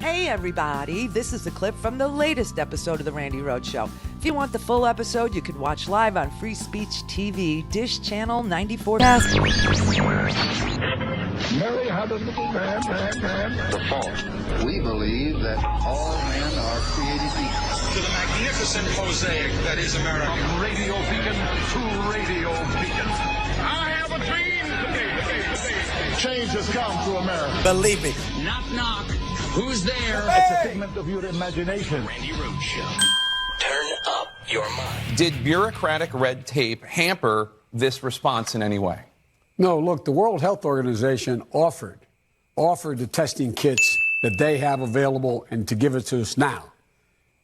Hey everybody, this is a clip from the latest episode of the Randi Rhodes Show. If you want the full episode, you can watch live on Free Speech TV, Dish Channel 94. Mary had a little man. The fault. We believe that all men are created equal. To the magnificent mosaic that is America. From radio beacon to radio beacon. I have a dream today. Change has come to America. Believe me. Knock, knock. Who's there? It's a figment of your imagination. Randi Rhodes Show. Turn up your mind. Did bureaucratic red tape hamper this response in any way? No, look, the World Health Organization offered the testing kits that they have available and to give it to us now.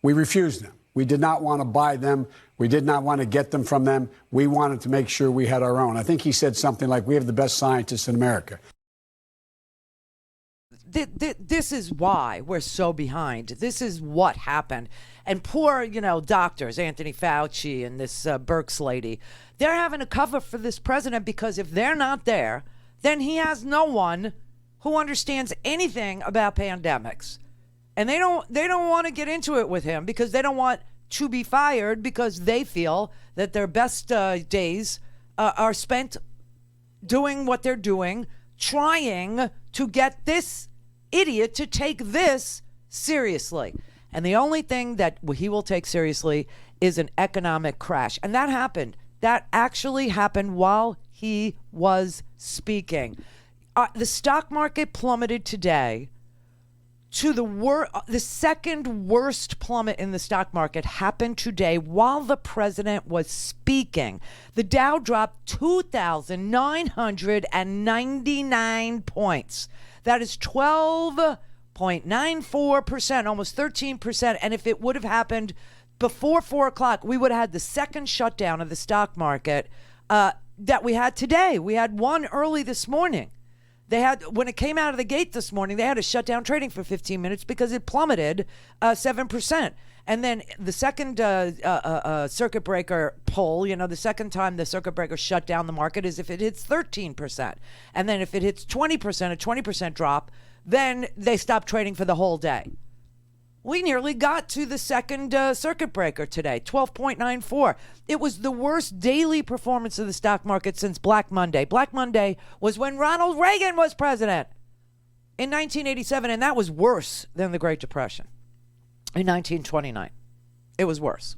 We refused them. We did not want to buy them. We did not want to get them from them. We wanted to make sure we had our own. I think he said something like, we have the best scientists in America. This is why we're so behind. This is what happened. And poor, doctors, Anthony Fauci and this Birx lady, they're having to cover for this president because if they're not there, then he has no one who understands anything about pandemics. And they don't want to get into it with him because they don't want to be fired because they feel that their best days are spent doing what they're doing, trying to get this idiot to take this seriously. And the only thing that he will take seriously is an economic crash. And that happened. That actually happened while he was speaking. The stock market plummeted today to the second worst plummet in the stock market happened today while the president was speaking. The Dow dropped 2,999 points. That is 12.94%, almost 13%. And if it would have happened before 4 o'clock, we would have had the second shutdown of the stock market that we had today. We had one early this morning. When it came out of the gate this morning, they had to shut down trading for 15 minutes because it plummeted 7%. And then the second circuit breaker pull, the second time the circuit breaker shut down the market is if it hits 13%. And then if it hits 20%, a 20% drop, then they stop trading for the whole day. We nearly got to the second circuit breaker today, 12.94. It was the worst daily performance of the stock market since Black Monday. Black Monday was when Ronald Reagan was president in 1987, and that was worse than the Great Depression in 1929. It was worse.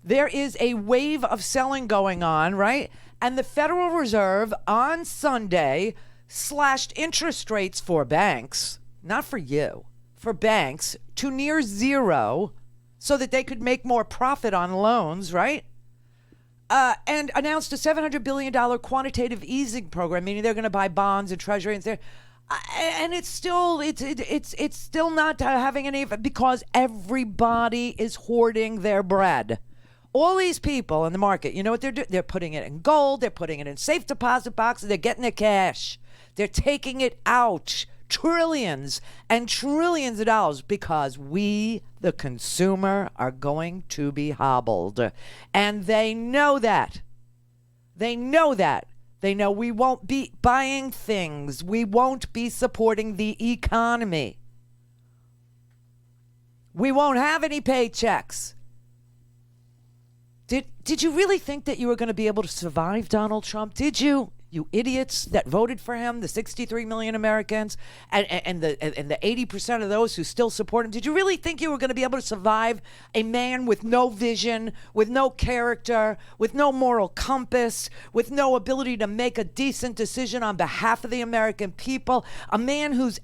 There is a wave of selling going on, right? And the Federal Reserve on Sunday slashed interest rates for banks, not for you, for banks to near zero so that they could make more profit on loans, right? And announced a $700 billion quantitative easing program, meaning they're going to buy bonds and treasury and it's still not having any, because everybody is hoarding their bread. All these people in the market, you know what they're doing? They're putting it in gold, they're putting it in safe deposit boxes, they're getting their cash. They're taking it out. Trillions and trillions of dollars because we, the consumer, are going to be hobbled. And they know that. They know that. They know we won't be buying things. We won't be supporting the economy. We won't have any paychecks. Did you really think that you were going to be able to survive Donald Trump? Did you? You idiots that voted for him, the 63 million Americans, and the 80% of those who still support him. Did you really think you were going to be able to survive a man with no vision, with no character, with no moral compass, with no ability to make a decent decision on behalf of the American people? A man who's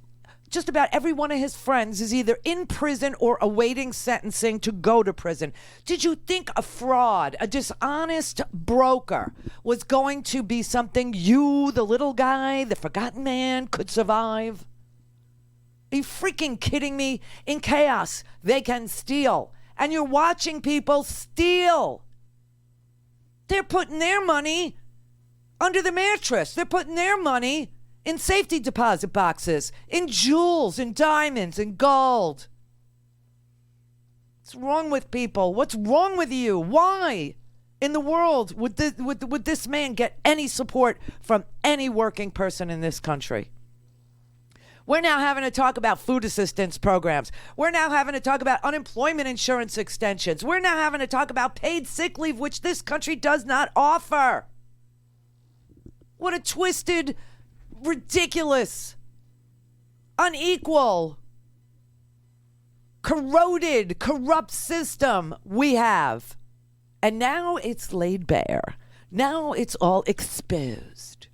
just about every one of his friends is either in prison or awaiting sentencing to go to prison. Did you think a fraud, a dishonest broker was going to be something you, the little guy, the forgotten man, could survive? Are you freaking kidding me? In chaos, they can steal. And you're watching people steal. They're putting their money under the mattress. They're putting their money in safety deposit boxes, in jewels, in diamonds, in gold. What's wrong with people? What's wrong with you? Why in the world would this man get any support from any working person in this country? We're now having to talk about food assistance programs. We're now having to talk about unemployment insurance extensions. We're now having to talk about paid sick leave, which this country does not offer. What a twisted, ridiculous, unequal, corroded, corrupt system we have. And now it's laid bare. Now it's all exposed.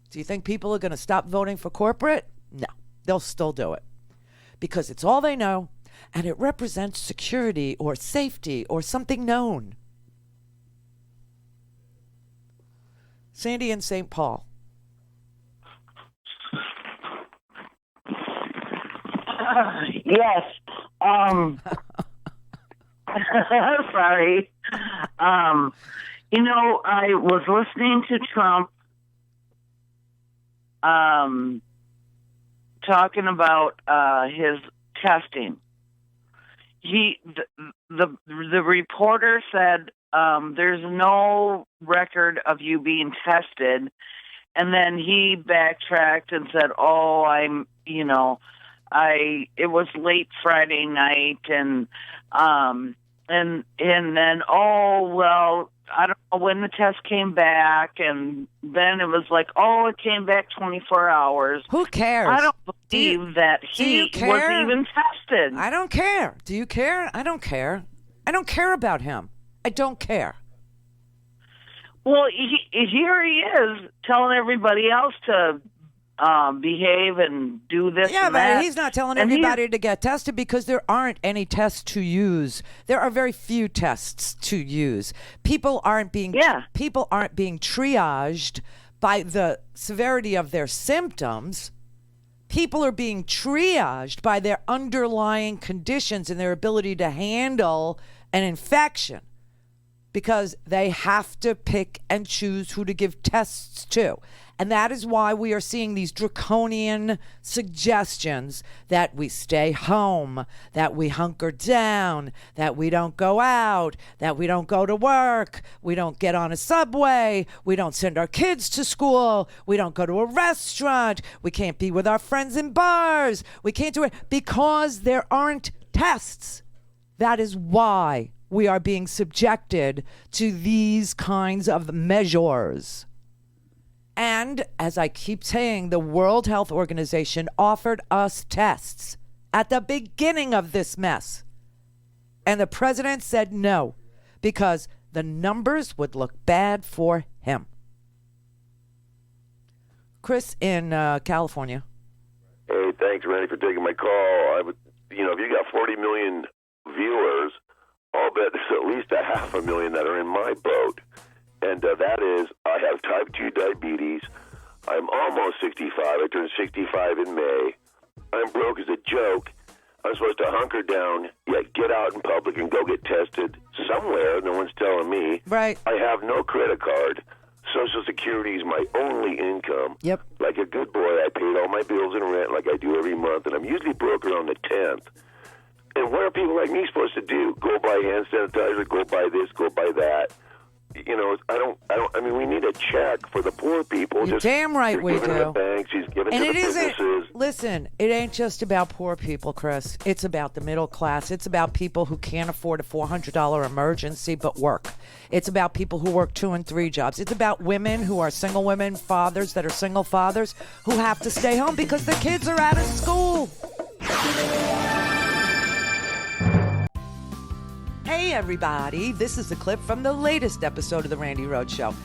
Do you think people are going to stop voting for corporate? No, they'll still do it because it's all they know and it represents security or safety or something known. Sandy in St. Paul. Yes. Sorry. I was listening to Trump talking about his testing. The reporter said there's no record of you being tested, and then he backtracked and said, it was late Friday night, and then I don't know when the test came back, and then it was like, it came back 24 hours. Who cares? I don't believe that he was even tested. I don't care. Do you care? I don't care. I don't care about him. I don't care. Well, here he is telling everybody else to behave and do this and that. But he's not telling everybody to get tested because there aren't any tests to use. There are very few tests to use. People aren't being triaged by the severity of their symptoms. People are being triaged by their underlying conditions and their ability to handle an infection, because they have to pick and choose who to give tests to. And that is why we are seeing these draconian suggestions that we stay home, that we hunker down, that we don't go out, that we don't go to work, we don't get on a subway, we don't send our kids to school, we don't go to a restaurant, we can't be with our friends in bars, we can't do it because there aren't tests. That is why we are being subjected to these kinds of measures. And as I keep saying, the World Health Organization offered us tests at the beginning of this mess. And the president said no, because the numbers would look bad for him. Chris in California. Hey, thanks, Randy, for taking my call. If you got 40 million viewers, I'll bet there's at least 500,000 that are in my boat. And that is, I have type 2 diabetes. I'm almost 65. I turned 65 in May. I'm broke as a joke. I'm supposed to hunker down, yet get out in public and go get tested somewhere. No one's telling me. Right. I have no credit card. Social Security is my only income. Yep. Like a good boy, I paid all my bills and rent like I do every month, and I'm usually broke around the 10th. And what are people like me supposed to do? Go buy hand sanitizer, go buy this, go buy that. We need a check for the poor people. You're damn right we do. The banks, he's giving and to it the isn't, businesses. listen, it ain't just about poor people, Chris. It's about the middle class. It's about people who can't afford a $400 emergency but work. It's about people who work 2 and 3 jobs. It's about women who are single women, fathers that are single fathers who have to stay home because their kids are out of school. Hey, everybody. This is a clip from the latest episode of The Randi Rhodes Show.